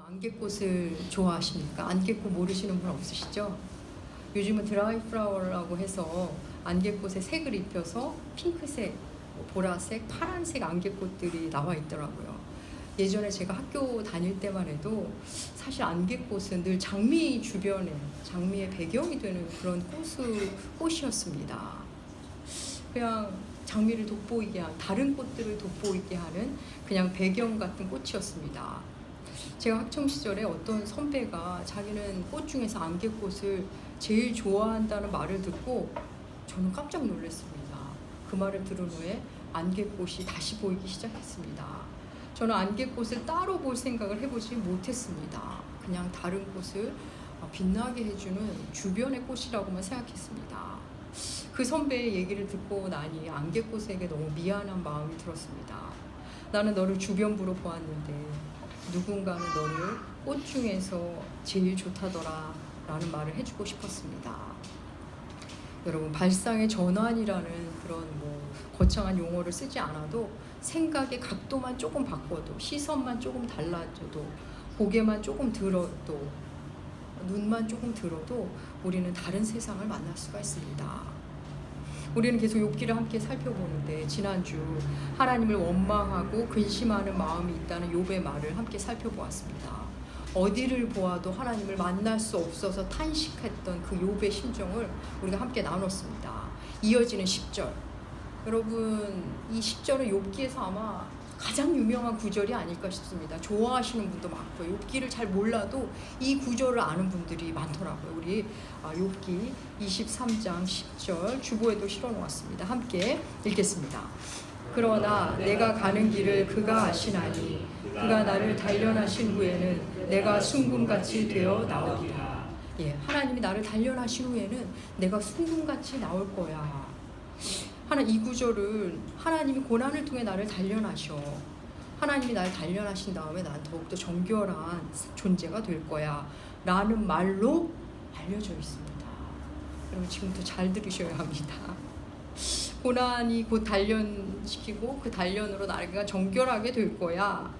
안개꽃을 좋아하십니까? 안개꽃 모르시는 분 없으시죠? 요즘은 드라이 플라워라고 해서 안개꽃에 색을 입혀서 핑크색, 보라색, 파란색 안개꽃들이 나와 있더라고요. 예전에 제가 학교 다닐 때만 해도 사실 안개꽃은 늘 장미 주변에, 장미의 배경이 되는 그런 꽃이었습니다. 그냥 장미를 돋보이게 한, 다른 꽃들을 돋보이게 하는 그냥 배경 같은 꽃이었습니다. 제가 학창시절에 어떤 선배가 자기는 꽃 중에서 안개꽃을 제일 좋아한다는 말을 듣고 저는 깜짝 놀랐습니다. 그 말을 들은 후에 안개꽃이 다시 보이기 시작했습니다. 저는 안개꽃을 따로 볼 생각을 해보지 못했습니다. 그냥 다른 꽃을 빛나게 해주는 주변의 꽃이라고만 생각했습니다. 그 선배의 얘기를 듣고 나니 안개꽃에게 너무 미안한 마음이 들었습니다. 나는 너를 주변부로 보았는데 누군가는 너를 꽃 중에서 제일 좋다더라 라는 말을 해주고 싶었습니다. 여러분, 발상의 전환이라는 그런 거창한 용어를 쓰지 않아도 생각의 각도만 조금 바꿔도, 시선만 조금 달라져도, 고개만 조금 들어도, 눈만 조금 들어도 우리는 다른 세상을 만날 수가 있습니다. 우리는 계속 욥기를 함께 살펴보는데 지난주 하나님을 원망하고 근심하는 마음이 있다는 욥의 말을 함께 살펴보았습니다. 어디를 보아도 하나님을 만날 수 없어서 탄식했던 그 욥의 심정을 우리가 함께 나눴습니다. 이어지는 10절. 여러분, 이 10절은 욥기에서 아마 가장 유명한 구절이 아닐까 싶습니다. 좋아하시는 분도 많고요. 욥기를 잘 몰라도 이 구절을 아는 분들이 많더라고요. 우리 욥기 23장 10절 주보에도 실어놓았습니다. 함께 읽겠습니다. 그러나 내가 가는 길을 그가 아시나니 그가 나를 단련하신 후에는 내가 순금같이 되어 나오리라. 예, 하나님이 나를 단련하신 후에는 내가 순금같이 나올 거야. 이 구절은 하나님이 고난을 통해 나를 단련하셔. 하나님이 나를 단련하신 다음에 난 더욱더 정결한 존재가 될 거야 라는 말로 알려져 있습니다. 여러분, 지금부터 잘 들으셔야 합니다. 고난이 곧 단련시키고 그 단련으로 나를 정결하게 될 거야,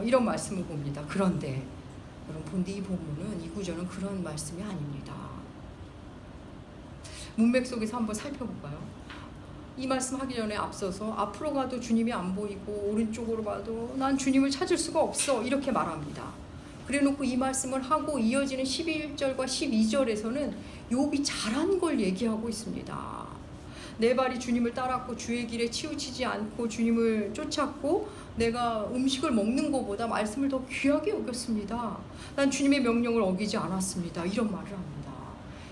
이런 말씀을 봅니다. 그런데 여러분, 본데 이 본문은, 이 구절은 그런 말씀이 아닙니다. 문맥 속에서 한번 살펴볼까요? 이 말씀 하기 전에 앞서서 앞으로 가도 주님이 안 보이고 오른쪽으로 봐도 난 주님을 찾을 수가 없어, 이렇게 말합니다. 그래놓고 이 말씀을 하고 이어지는 11절과 12절에서는 욥이 잘한 걸 얘기하고 있습니다. 내 발이 주님을 따랐고 주의 길에 치우치지 않고 주님을 쫓았고 내가 음식을 먹는 것보다 말씀을 더 귀하게 여겼습니다. 난 주님의 명령을 어기지 않았습니다. 이런 말을 합니다.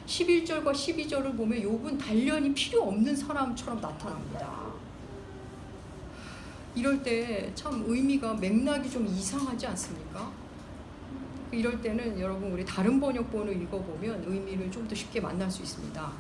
11절과 12절을 보면 욥은 단련이 필요 없는 사람처럼 나타납니다. 이럴 때 참 의미가, 맥락이 좀 이상하지 않습니까? 이럴 때는 여러분, 우리 다른 번역본을 읽어보면 의미를 좀 더 쉽게 만날 수 있습니다.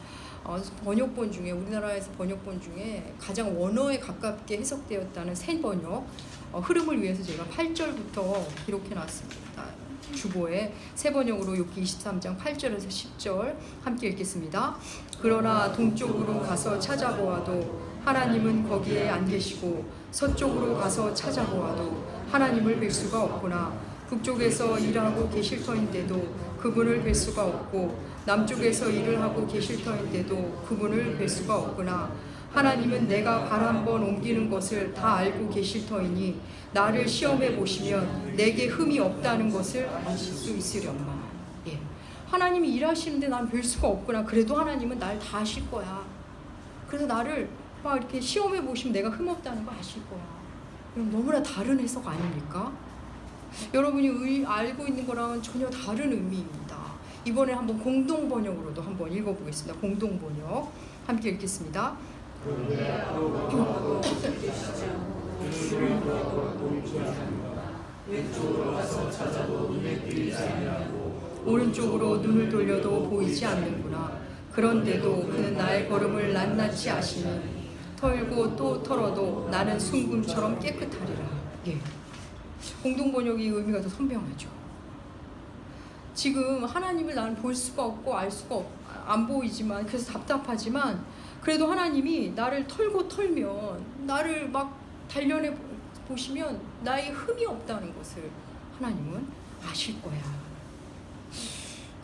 번역본 중에, 우리나라에서 번역본 중에 가장 원어에 가깝게 해석되었다는 새 번역, 흐름을 위해서 제가 8절부터 기록해놨습니다. 주보에 새 번역으로 욥기 23장 8절에서 10절 함께 읽겠습니다. 그러나 동쪽으로 가서 찾아보아도 하나님은 거기에 안 계시고 서쪽으로 가서 찾아보아도 하나님을 뵐 수가 없구나. 북쪽에서 일하고 계실 터인데도 그분을 뵐 수가 없고 남쪽에서 일을 하고 계실 터인데도 그분을 뵐 수가 없구나. 하나님은 내가 발 한 번 옮기는 것을 다 알고 계실 터이니 나를 시험해 보시면 내게 흠이 없다는 것을 아실 수 있으련만. 예. 하나님이 일하시는데 난 뵐 수가 없구나. 그래도 하나님은 날 다 아실 거야. 그래서 나를 막 이렇게 시험해 보시면 내가 흠 없다는 거 아실 거야. 그럼 너무나 다른 해석 아닙니까? 여러분이 알고 있는 거랑은 전혀 다른 의미입니다. 이번에 한번 공동 번역으로도 한번 읽어보겠습니다. 공동 번역 함께 읽겠습니다. 오른쪽으로 눈을 돌려도 보이지 않는구나. 그런데도 그는 나의 걸음을 낱낱이 아시니 털고 또 털어도 나는 순금처럼 깨끗하리라. 예. 공동 번역의 의미가 더 선명하죠. 지금 하나님을 나는 볼 수가 없고 알 수가 안 보이지만, 그래서 답답하지만 그래도 하나님이 나를 털고 털면, 나를 막 단련해 보시면 나의 흠이 없다는 것을 하나님은 아실 거야.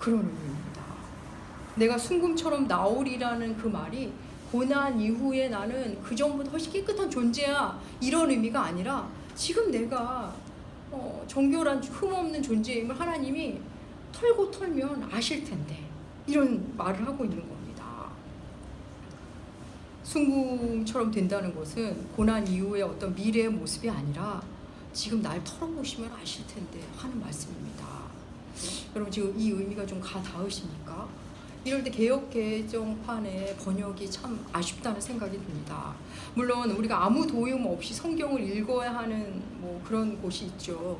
그런 의미입니다. 내가 순금처럼 나오리라는 그 말이 고난 이후에 나는 그 전보다 훨씬 깨끗한 존재야, 이런 의미가 아니라 지금 내가 정결한 흠없는 존재임을 하나님이 털고 털면 아실 텐데, 이런 말을 하고 있는 겁니다. 순금처럼 된다는 것은 고난 이후의 어떤 미래의 모습이 아니라 지금 날 털어보시면 아실 텐데 하는 말씀입니다. 여러분 지금 이 의미가 좀 닿으십니까? 이럴 때 개역 개정판의 번역이 참 아쉽다는 생각이 듭니다. 물론 우리가 아무 도움 없이 성경을 읽어야 하는 그런 곳이 있죠.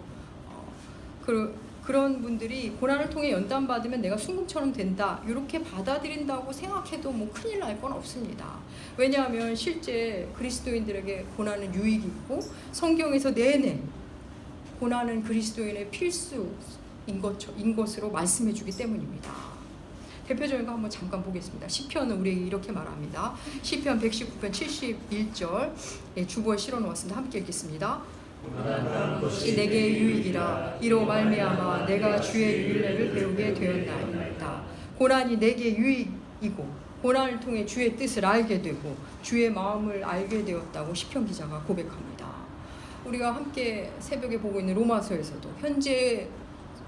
그런 분들이 고난을 통해 연단받으면 내가 순금처럼 된다, 이렇게 받아들인다고 생각해도 큰일 날 건 없습니다. 왜냐하면 실제 그리스도인들에게 고난은 유익이 있고 성경에서 내내 고난은 그리스도인의 필수인 것으로 말씀해 주기 때문입니다. 대표적인 거 한번 잠깐 보겠습니다. 시편은 우리에게 이렇게 말합니다. 시편 119편 71절, 주보에 실어 놓았습니다. 함께 읽겠습니다. 고난한 것이 내게 유익이라, 이로 말미암아 내가 주의 율례를 배우게 되었나이다. 고난이 내게 유익이고 고난을 통해 주의 뜻을 알게 되고 주의 마음을 알게 되었다고 시편 기자가 고백합니다. 우리가 함께 새벽에 보고 있는 로마서에서도 현재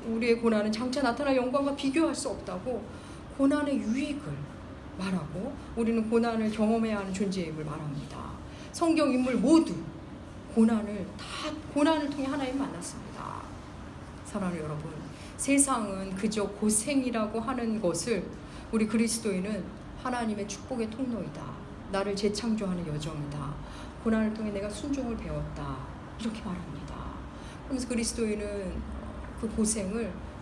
우리의 고난은 장차 나타날 영광과 비교할 수 없다고 고난의 유익을 말하고 우리는 고난을 경험해야 하는 존재임을 말합니다. 성경 인물 모두 고난을 통해 하나님 만났습니다. 사랑하는 여러분, 세상은 그저 고생이라고 하는 것을 우리 그리스도인은 하나님의 축복의 통로이다, 나를 재창조하는 여정이다, 고난을 통해 내가 순종을 배웠다, 이렇게 말합니다. 그러면서 그리스도인은 그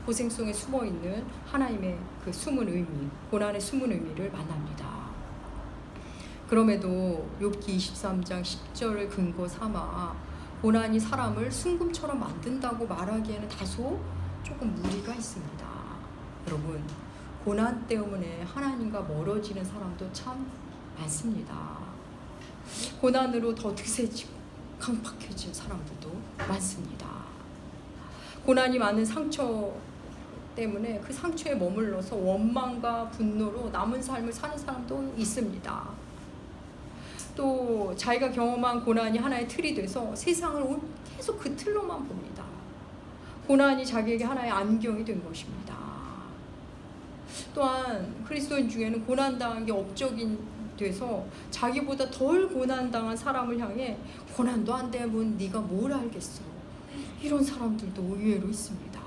고생 속에 숨어있는 하나님의 그 숨은 의미, 고난의 숨은 의미를 만납니다. 그럼에도 욥기 23장 10절을 근거 삼아 고난이 사람을 순금처럼 만든다고 말하기에는 다소 조금 무리가 있습니다. 여러분, 고난 때문에 하나님과 멀어지는 사람도 참 많습니다. 고난으로 더 드세지고 강팍해진 사람들도 많습니다. 고난이 많은 상처 때문에 그 상처에 머물러서 원망과 분노로 남은 삶을 사는 사람도 있습니다. 또 자기가 경험한 고난이 하나의 틀이 돼서 세상을 계속 그 틀로만 봅니다. 고난이 자기에게 하나의 안경이 된 것입니다. 또한 그리스도인 중에는 고난당한 게 업적이 돼서 자기보다 덜 고난당한 사람을 향해 고난도 안 되면 네가 뭘 알겠어, 이런 사람들도 의외로 있습니다.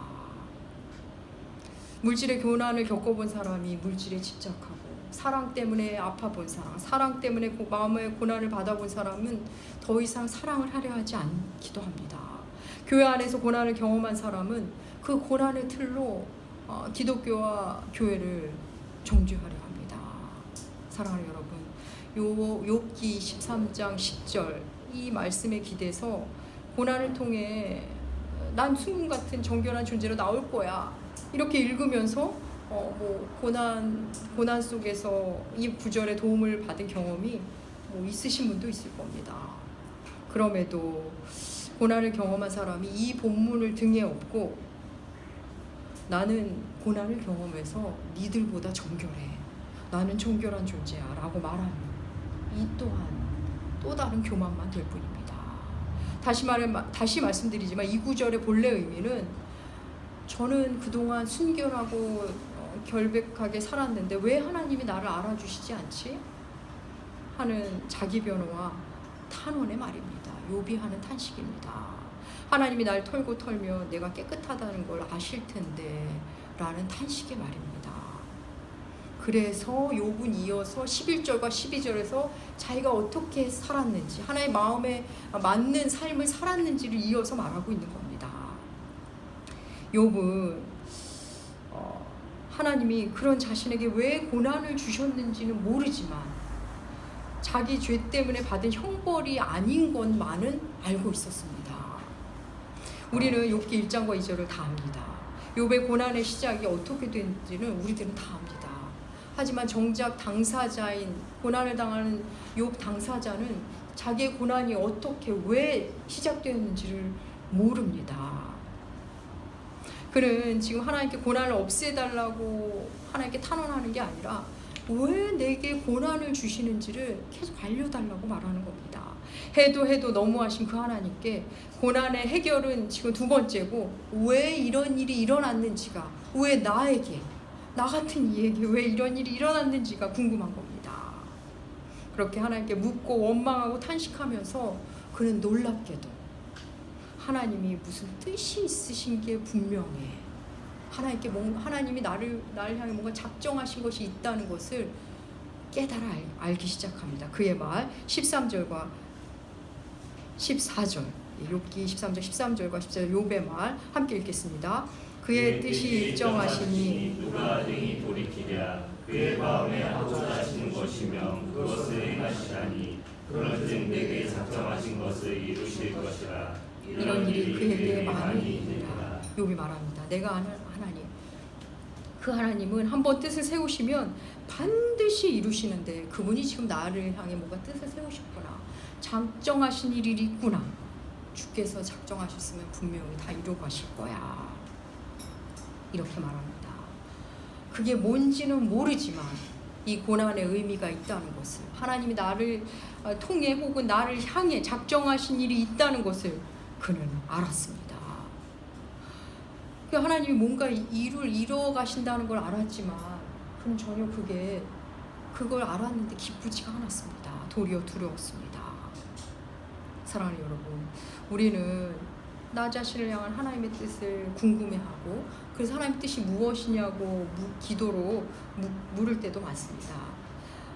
물질의 고난을 겪어본 사람이 물질에 집착하고 사랑 때문에 아파본 사람, 사랑 때문에 마음의 고난을 받아본 사람은 더 이상 사랑을 하려 하지 않기도 합니다. 교회 안에서 고난을 경험한 사람은 그 고난의 틀로 기독교와 교회를 정죄하려 합니다. 사랑하는 여러분, 욥기 13장 10절 이 말씀에 기대서 고난을 통해 난 순금 같은 정결한 존재로 나올 거야, 이렇게 읽으면서 고난 속에서 이 구절에 도움을 받은 경험이 있으신 분도 있을 겁니다. 그럼에도 고난을 경험한 사람이 이 본문을 등에 업고 나는 고난을 경험해서 니들보다 정결해, 나는 정결한 존재야 라고 말하는 이 또한 또 다른 교만만 될 뿐입니다. 다시 말씀드리지만 이 구절의 본래 의미는 저는 그동안 순결하고 결백하게 살았는데 왜 하나님이 나를 알아주시지 않지? 하는 자기 변호와 탄원의 말입니다. 욥이 하는 탄식입니다. 하나님이 날 털고 털면 내가 깨끗하다는 걸 아실 텐데 라는 탄식의 말입니다. 그래서 욥은 이어서 11절과 12절에서 자기가 어떻게 살았는지, 하나의 마음에 맞는 삶을 살았는지를 이어서 말하고 있는 겁니다. 욥은 하나님이 그런 자신에게 왜 고난을 주셨는지는 모르지만 자기 죄 때문에 받은 형벌이 아닌 것만은 알고 있었습니다. 우리는 욥기 1장과 2절을 다 압니다. 욥의 고난의 시작이 어떻게 된지는 우리들은 다 압니다. 하지만 정작 당사자인 고난을 당하는 욥 당사자는 자기의 고난이 어떻게 왜 시작되었는지를 모릅니다. 그는 지금 하나님께 고난을 없애달라고 하나님께 탄원하는 게 아니라 왜 내게 고난을 주시는지를 계속 알려달라고 말하는 겁니다. 해도 너무하신 그 하나님께 고난의 해결은 지금 두 번째고, 왜 이런 일이 일어났는지가, 왜 나에게, 나 같은 이에게 왜 이런 일이 일어났는지가 궁금한 겁니다. 그렇게 하나님께 묻고 원망하고 탄식하면서 그는 놀랍게도 하나님이 무슨 뜻이 있으신 게 분명해. 하나님이 나를 향해 뭔가 작정하신 것이 있다는 것을 깨달아 알기 시작합니다. 그의 말 13절과 14절, 욥기 13절 13절과 14절 욥의 말 함께 읽겠습니다. 그의 뜻이 일정하시니 누가 능히 돌이키랴. 그의 마음에 하고자 하시는 것이며 그것을 행하시다니 그런즉 내게 작정하신 것을 이루실 것이라. 이런 일이 그에게 많이 있느니라. 욥이 말합니다. 내가 아는 하나님, 그 하나님은 한번 뜻을 세우시면 반드시 이루시는데, 그분이 지금 나를 향해 뭔가 뜻을 세우셨구나, 작정하신 일이 있구나, 주께서 작정하셨으면 분명히 다 이루어 가실 거야, 이렇게 말합니다. 그게 뭔지는 모르지만 이 고난의 의미가 있다는 것을, 하나님이 나를 통해 혹은 나를 향해 작정하신 일이 있다는 것을 그는 알았습니다. 그 하나님이 뭔가 이루어 가신다는 걸 알았지만 그는 전혀 그걸 알았는데 기쁘지가 않았습니다. 도리어 두려웠습니다. 사랑하는 여러분, 우리는 나 자신을 향한 하나님의 뜻을 궁금해하고, 그래서 하나님의 뜻이 무엇이냐고 기도로 물을 때도 많습니다.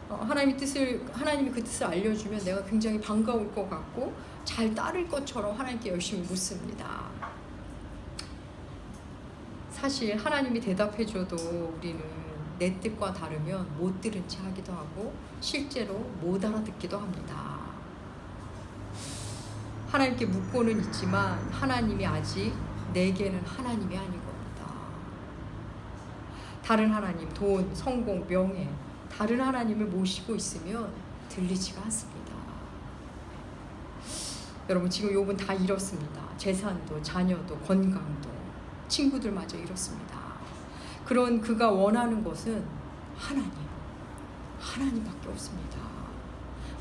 하나님이 그 뜻을 알려주면 내가 굉장히 반가울 것 같고 잘 따를 것처럼 하나님께 열심히 묻습니다. 사실 하나님이 대답해줘도 우리는 내 뜻과 다르면 못 들은 채 하기도 하고 실제로 못 알아듣기도 합니다. 하나님께 묻고는 있지만 하나님이 아직 내게는 하나님이 아닌 겁니다. 다른 하나님, 돈, 성공, 명예, 다른 하나님을 모시고 있으면 들리지가 않습니다. 여러분, 지금 욥은 다 잃었습니다. 재산도, 자녀도, 건강도, 친구들마저 잃었습니다. 그런 그가 원하는 것은 하나님밖에 없습니다.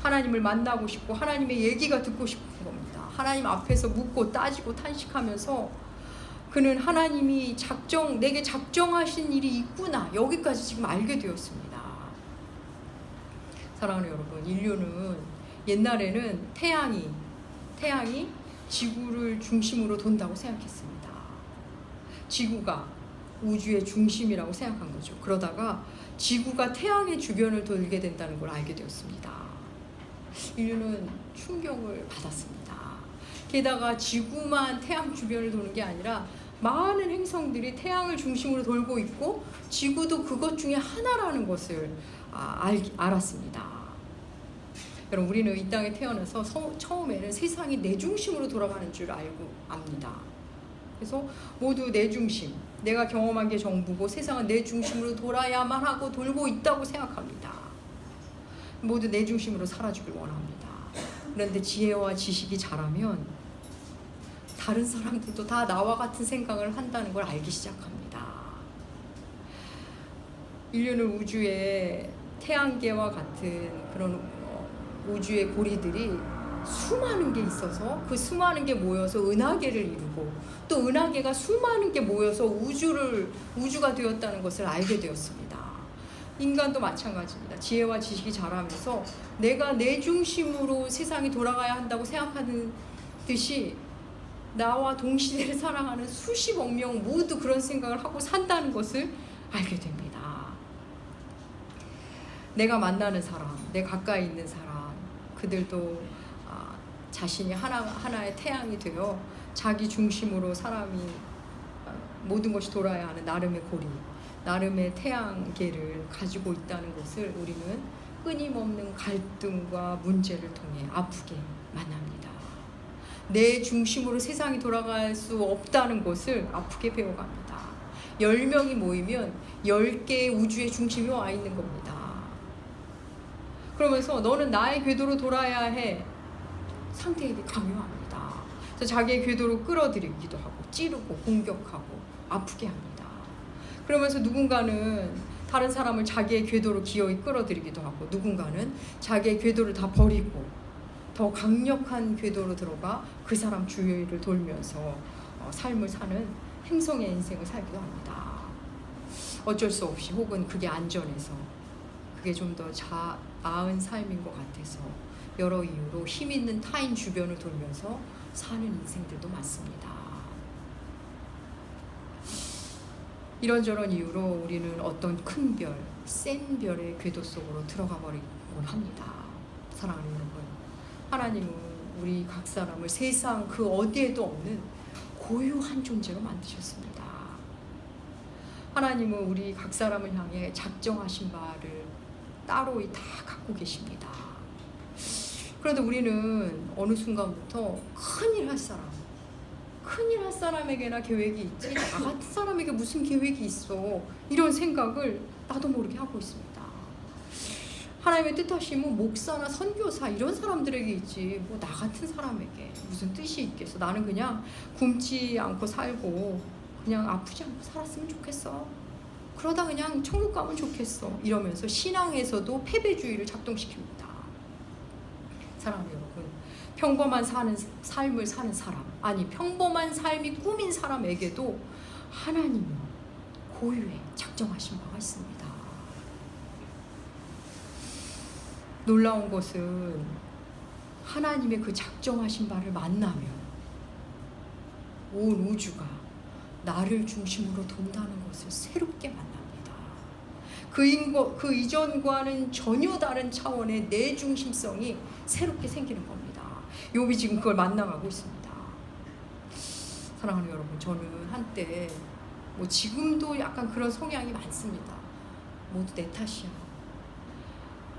하나님을 만나고 싶고 하나님의 얘기가 듣고 싶은 겁니다. 하나님 앞에서 묻고 따지고 탄식하면서 그는 하나님이 내게 작정하신 일이 있구나, 여기까지 지금 알게 되었습니다. 사랑하는 여러분, 인류는 옛날에는 태양이 지구를 중심으로 돈다고 생각했습니다. 지구가 우주의 중심이라고 생각한 거죠. 그러다가 지구가 태양의 주변을 돌게 된다는 걸 알게 되었습니다. 인류는 충격을 받았습니다. 게다가 지구만 태양 주변을 도는 게 아니라 많은 행성들이 태양을 중심으로 돌고 있고 지구도 그것 중에 하나라는 것을 알았습니다. 여러분, 우리는 이 땅에 태어나서 처음에는 세상이 내 중심으로 돌아가는 줄 압니다. 그래서 모두 내 중심, 내가 경험한 게 전부고 세상은 내 중심으로 돌아야만 하고 돌고 있다고 생각합니다. 모두 내 중심으로 살아주길 원합니다. 그런데 지혜와 지식이 자라면 다른 사람들도 다 나와 같은 생각을 한다는 걸 알기 시작합니다. 인류는 우주의 태양계와 같은 그런 우주의 고리들이 수많은 게 있어서 그 수많은 게 모여서 은하계를 이루고 또 은하계가 수많은 게 모여서 우주가 되었다는 것을 알게 되었습니다. 인간도 마찬가지입니다. 지혜와 지식이 자라면서 내가 내 중심으로 세상이 돌아가야 한다고 생각하는 듯이 나와 동시대를 사랑하는 수십억 명 모두 그런 생각을 하고 산다는 것을 알게 됩니다. 내가 만나는 사람, 내 가까이 있는 사람, 그들도 자신이 하나의 태양이 되어 자기 중심으로 사람이 모든 것이 돌아야 하는 나름의 고리, 나름의 태양계를 가지고 있다는 것을 우리는 끊임없는 갈등과 문제를 통해 아프게 만납니다. 내 중심으로 세상이 돌아갈 수 없다는 것을 아프게 배워갑니다. 10명이 모이면 10개의 우주의 중심이 와 있는 겁니다. 그러면서 너는 나의 궤도로 돌아야 해, 상대에게 강요합니다. 그래서 자기의 궤도로 끌어들이기도 하고 찌르고 공격하고 아프게 합니다. 그러면서 누군가는 다른 사람을 자기의 궤도로 기어이 끌어들이기도 하고, 누군가는 자기의 궤도를 다 버리고 더 강력한 궤도로 들어가 그 사람 주위를 돌면서 삶을 사는 행성의 인생을 살기도 합니다. 어쩔 수 없이, 혹은 그게 안전해서, 그게 좀 더 나은 삶인 것 같아서 여러 이유로 힘 있는 타인 주변을 돌면서 사는 인생들도 많습니다. 이런저런 이유로 우리는 어떤 큰 별, 센 별의 궤도 속으로 들어가 버리곤 합니다. 사랑하는 여러분, 하나님은 우리 각 사람을 세상 그 어디에도 없는 고유한 존재로 만드셨습니다. 하나님은 우리 각 사람을 향해 작정하신 바를 따로 다 갖고 계십니다. 그런데 우리는 어느 순간부터 큰일 할 사람에게나 계획이 있지, 나 같은 사람에게 무슨 계획이 있어, 이런 생각을 나도 모르게 하고 있습니다. 하나님의 뜻하심은 목사나 선교사 이런 사람들에게 있지, 뭐 나 같은 사람에게 무슨 뜻이 있겠어. 나는 그냥 굶지 않고 살고 그냥 아프지 않고 살았으면 좋겠어. 그러다 그냥 천국 가면 좋겠어. 이러면서 신앙에서도 패배주의를 작동시킵니다. 사랑하는 여러분, 평범한 삶을 사는 사람, 아니 평범한 삶이 꿈인 사람에게도 하나님은 고유의 작정하신 바가 있습니다. 놀라운 것은 하나님의 그 작정하신 바를 만나면 온 우주가 나를 중심으로 돈다는 것을 새롭게 만납니다. 그 이전과는 전혀 다른 차원의 내 중심성이 새롭게 생기는 겁니다. 욥이 지금 그걸 만나가고 있습니다. 사랑하는 여러분, 저는 한때 지금도 약간 그런 성향이 많습니다. 모두 내 탓이야.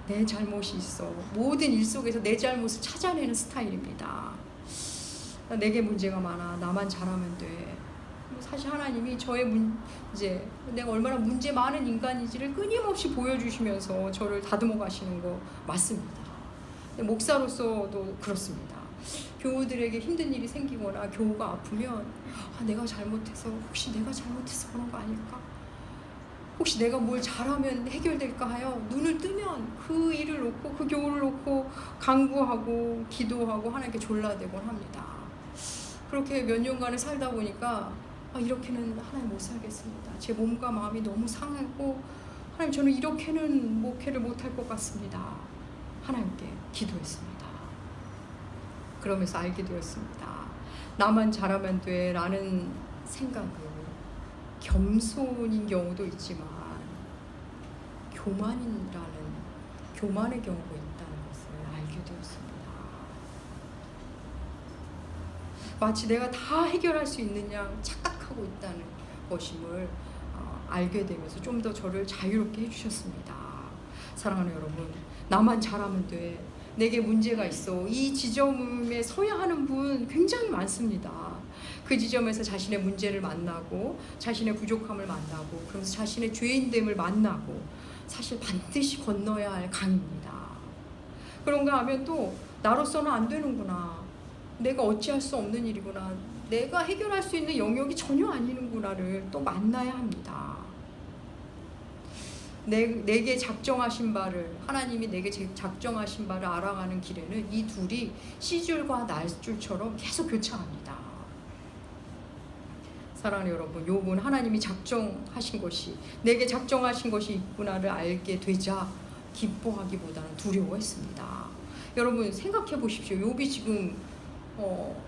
내 잘못이 있어. 모든 일 속에서 내 잘못을 찾아내는 스타일입니다. 내게 문제가 많아. 나만 잘하면 돼. 사실 하나님이 저의 문제, 내가 얼마나 문제 많은 인간인지를 끊임없이 보여주시면서 저를 다듬어 가시는 거 맞습니다. 목사로서도 그렇습니다. 교우들에게 힘든 일이 생기거나 교우가 아프면 내가 잘못해서, 혹시 내가 잘못해서 그런 거 아닐까? 혹시 내가 뭘 잘하면 해결될까 하여 눈을 뜨면 그 일을 놓고, 그 교우를 놓고 간구하고 기도하고 하나님께 졸라대곤 합니다. 그렇게 몇 년간을 살다 보니까 이렇게는 하나님 못 살겠습니다. 제 몸과 마음이 너무 상하고, 하나님 저는 이렇게는 목회를 못할 것 같습니다. 하나님께 기도했습니다. 그러면서 알게 되었습니다. 나만 잘하면 돼 라는 생각은 겸손인 경우도 있지만 교만의 경우가 있다는 것을 알게 되었습니다. 마치 내가 다 해결할 수 있는 양 착각하고 있다는 것임을 알게 되면서 좀 더 저를 자유롭게 해주셨습니다. 사랑하는 여러분, 나만 잘하면 돼, 내게 문제가 있어, 이 지점에 서야 하는 분 굉장히 많습니다. 그 지점에서 자신의 문제를 만나고 자신의 부족함을 만나고, 그러면서 자신의 죄인됨을 만나고, 사실 반드시 건너야 할 강입니다. 그런가 하면 또 나로서는 안 되는구나, 내가 어찌할 수 없는 일이구나, 내가 해결할 수 있는 영역이 전혀 아니는구나를 또 만나야 합니다. 내게 작정하신 바를, 하나님이 내게 작정하신 바를 알아가는 길에는 이 둘이 씨줄과 날줄처럼 계속 교차합니다. 사랑하는 여러분, 욥은 하나님이 작정하신 것이, 내게 작정하신 것이 있구나를 알게 되자 기뻐하기보다는 두려워했습니다. 여러분 생각해 보십시오. 욥이 지금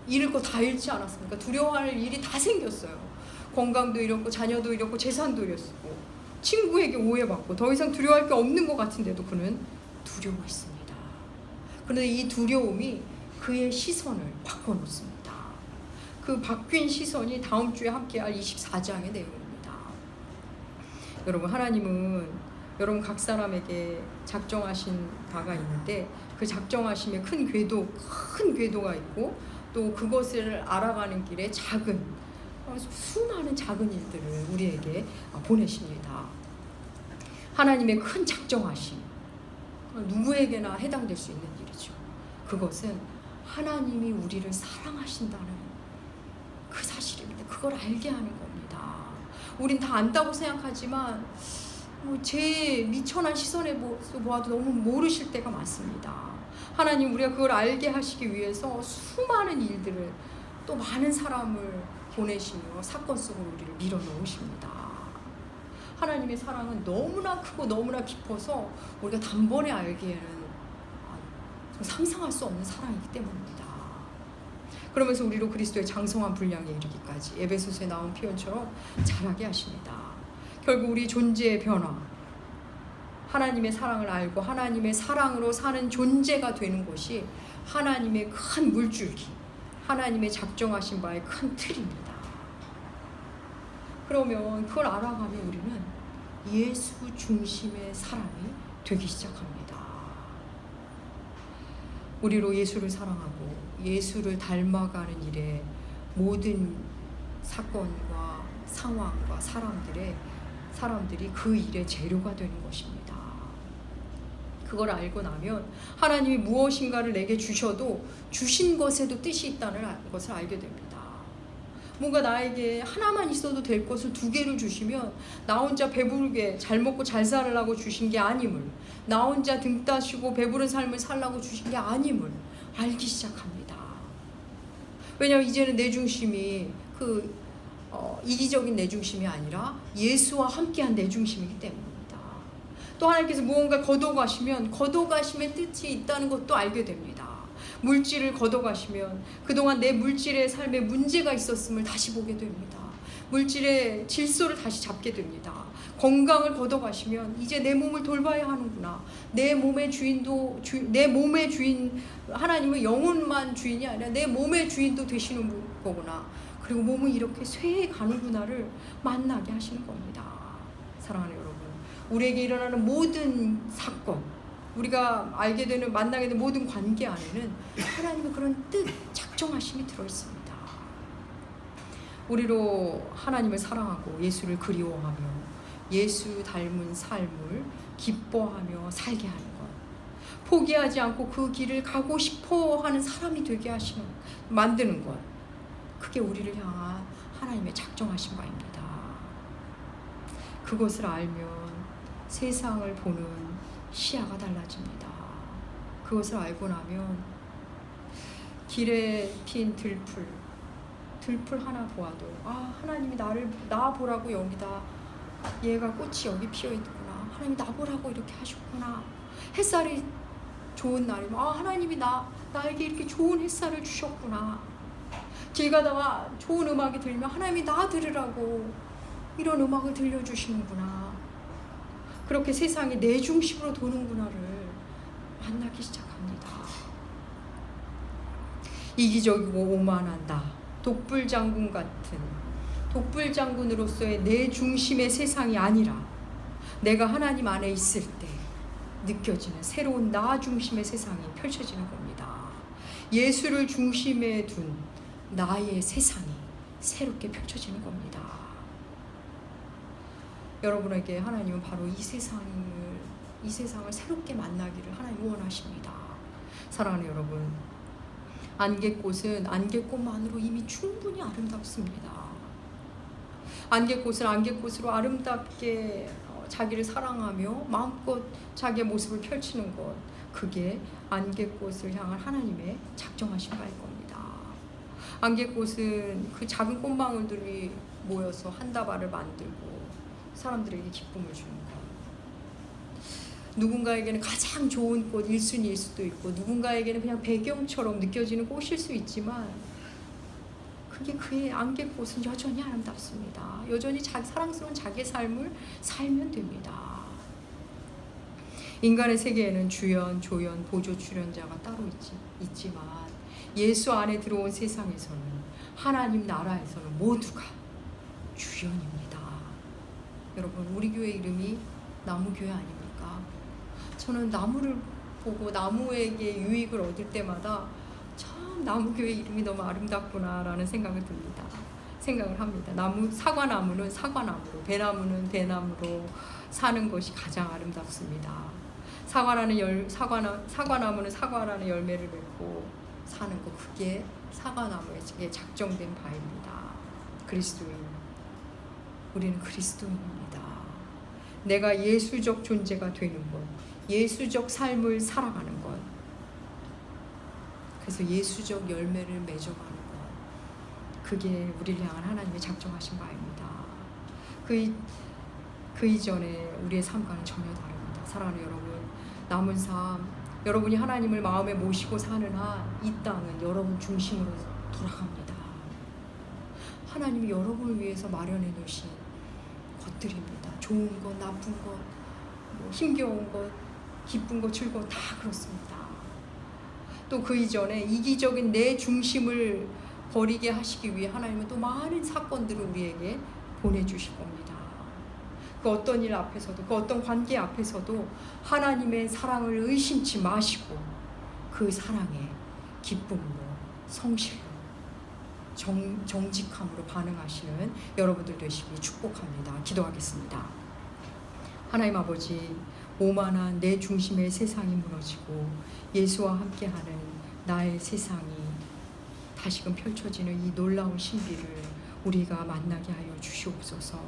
잃을 거 다 잃지 않았습니까? 두려워할 일이 다 생겼어요. 건강도 잃었고, 자녀도 잃었고, 재산도 잃었고, 친구에게 오해받고, 더 이상 두려워할 게 없는 것 같은데도 그는 두려워했습니다. 그런데 이 두려움이 그의 시선을 바꿔놓습니다. 그 바뀐 시선이 다음 주에 함께할 24장의 내용입니다. 여러분, 하나님은 여러분 각 사람에게 작정하신 바가 있는데, 그 작정하심에 큰 궤도가 있고, 또 그것을 알아가는 길에 수많은 작은 일들을 우리에게 보내십니다. 하나님의 큰 작정하심, 누구에게나 해당될 수 있는 일이죠. 그것은 하나님이 우리를 사랑하신다는 그 사실입니다. 그걸 알게 하는 겁니다. 우린 다 안다고 생각하지만 제 미천한 시선에 보아도 너무 모르실 때가 많습니다. 하나님, 우리가 그걸 알게 하시기 위해서 수많은 일들을, 또 많은 사람을 보내시며 사건 속으로 우리를 밀어넣으십니다. 하나님의 사랑은 너무나 크고 너무나 깊어서 우리가 단번에 알기에는 상상할 수 없는 사랑이기 때문입니다. 그러면서 우리로 그리스도의 장성한 분량에 이르기까지 에베소서에 나온 표현처럼 자라게 하십니다. 결국 우리 존재의 변화, 하나님의 사랑을 알고 하나님의 사랑으로 사는 존재가 되는 것이 하나님의 큰 물줄기, 하나님의 작정하신 바의 큰 틀입니다. 그러면 그걸 알아가면 우리는 예수 중심의 사람이 되기 시작합니다. 우리로 예수를 사랑하고 예수를 닮아가는 일에 모든 사건과 상황과 사람들이 그 일의 재료가 되는 것입니다. 그걸 알고 나면 하나님이 무엇인가를 내게 주셔도 주신 것에도 뜻이 있다는 것을 알게 됩니다. 뭔가 나에게 하나만 있어도 될 것을 2개를 주시면 나 혼자 배부르게 잘 먹고 잘 살으려고 주신 게 아님을, 나 혼자 등 따시고 배부른 삶을 살라고 주신 게 아님을 알기 시작합니다. 왜냐하면 이제는 내 중심이 이기적인 내 중심이 아니라 예수와 함께한 내 중심이기 때문입니다. 또 하나님께서 무언가 거둬가시면 거둬가심의 뜻이 있다는 것도 알게 됩니다. 물질을 걷어가시면 그동안 내 물질의 삶에 문제가 있었음을 다시 보게 됩니다. 물질의 질서를 다시 잡게 됩니다. 건강을 걷어가시면 이제 내 몸을 돌봐야 하는구나. 내 몸의 주인, 하나님은 영혼만 주인이 아니라 내 몸의 주인도 되시는 거구나. 그리고 몸은 이렇게 쇠해 가는구나를 만나게 하시는 겁니다. 사랑하는 여러분, 우리에게 일어나는 모든 사건, 우리가 알게 되는, 만나게 되는 모든 관계 안에는 하나님의 그런 뜻, 작정하심이 들어있습니다. 우리로 하나님을 사랑하고 예수를 그리워하며 예수 닮은 삶을 기뻐하며 살게 하는 것, 포기하지 않고 그 길을 가고 싶어 하는 사람이 되게 만드는 것, 그게 우리를 향한 하나님의 작정하신 바입니다. 그것을 알면 세상을 보는 시야가 달라집니다. 그것을 알고 나면 길에 핀 들풀 하나 보아도 하나님이 나 보라고 여기다, 얘가 꽃이 여기 피어있구나, 하나님이 나 보라고 이렇게 하셨구나. 햇살이 좋은 날이면 하나님이 나에게 이렇게 좋은 햇살을 주셨구나. 길 가다가 좋은 음악이 들리면 하나님이 나 들으라고 이런 음악을 들려주시는구나. 그렇게 세상이 내 중심으로 도는구나를 만나기 시작합니다. 이기적이고 오만한 나, 독불장군으로서의 내 중심의 세상이 아니라 내가 하나님 안에 있을 때 느껴지는 새로운 나 중심의 세상이 펼쳐지는 겁니다. 예수를 중심에 둔 나의 세상이 새롭게 펼쳐지는 겁니다. 여러분에게 하나님은 바로 이 세상을 새롭게 만나기를 하나님 원하십니다. 사랑하는 여러분, 안개꽃은 안개꽃만으로 이미 충분히 아름답습니다. 안개꽃을 안개꽃으로 아름답게 자기를 사랑하며 마음껏 자기의 모습을 펼치는 것, 그게 안개꽃을 향한 하나님의 작정하신 바일 겁니다. 안개꽃은 그 작은 꽃망울들이 모여서 한 다발을 만들고 사람들에게 기쁨을 주는 것. 누군가에게는 가장 좋은 꽃 1순위일 수도 있고, 누군가에게는 그냥 배경처럼 느껴지는 꽃일 수 있지만, 그게 그의 안개꽃은 여전히 아름답습니다. 여전히 사랑스러운 자기의 삶을 살면 됩니다. 인간의 세계에는 주연, 조연, 보조 출연자가 따로 있지만 예수 안에 들어온 세상에서는, 하나님 나라에서는 모두가 주연입니다. 여러분, 우리 교회 이름이 나무교회 아닙니까? 저는 나무를 보고 나무에게 유익을 얻을 때마다 참 나무교회 이름이 너무 아름답구나라는 생각을 합니다. 사과나무는 사과나무로, 배나무는 배나무로 사는 것이 가장 아름답습니다. 사과나무는 사과라는 열매를 맺고 사는 것, 그게 사과나무에게 작정된 바입니다. 그리스도인. 우리는 그리스도인입니다. 내가 예수적 존재가 되는 것, 예수적 삶을 살아가는 것, 그래서 예수적 열매를 맺어가는 것, 그게 우리를 향한 하나님의 작정하신 바입니다. 그 이전에 우리의 삶과는 전혀 다릅니다. 사랑하는 여러분, 남은 삶, 여러분이 하나님을 마음에 모시고 사는 한 이 땅은 여러분 중심으로 돌아갑니다. 하나님이 여러분을 위해서 마련해 놓으신 것들입니다. 좋은 것, 나쁜 것, 힘겨운 것, 기쁜 것, 즐거운 것 다 그렇습니다. 또 그 이전에 이기적인 내 중심을 버리게 하시기 위해 하나님은 또 많은 사건들을 우리에게 보내주실 겁니다. 그 어떤 일 앞에서도, 그 어떤 관계 앞에서도 하나님의 사랑을 의심치 마시고 그 사랑에 기쁨으로, 성실로, 정직함으로 반응하시는 여러분들 되시기 축복합니다. 기도하겠습니다. 하나님 아버지, 오만한 내 중심의 세상이 무너지고 예수와 함께하는 나의 세상이 다시금 펼쳐지는 이 놀라운 신비를 우리가 만나게 하여 주시옵소서.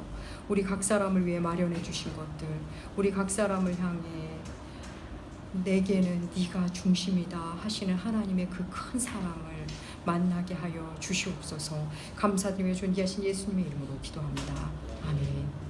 우리 각 사람을 위해 마련해 주신 것들, 우리 각 사람을 향해 내게는 네가 중심이다 하시는 하나님의 그 큰 사랑을 만나게 하여 주시옵소서. 감사드리며 존귀하신 예수님의 이름으로 기도합니다. 아멘.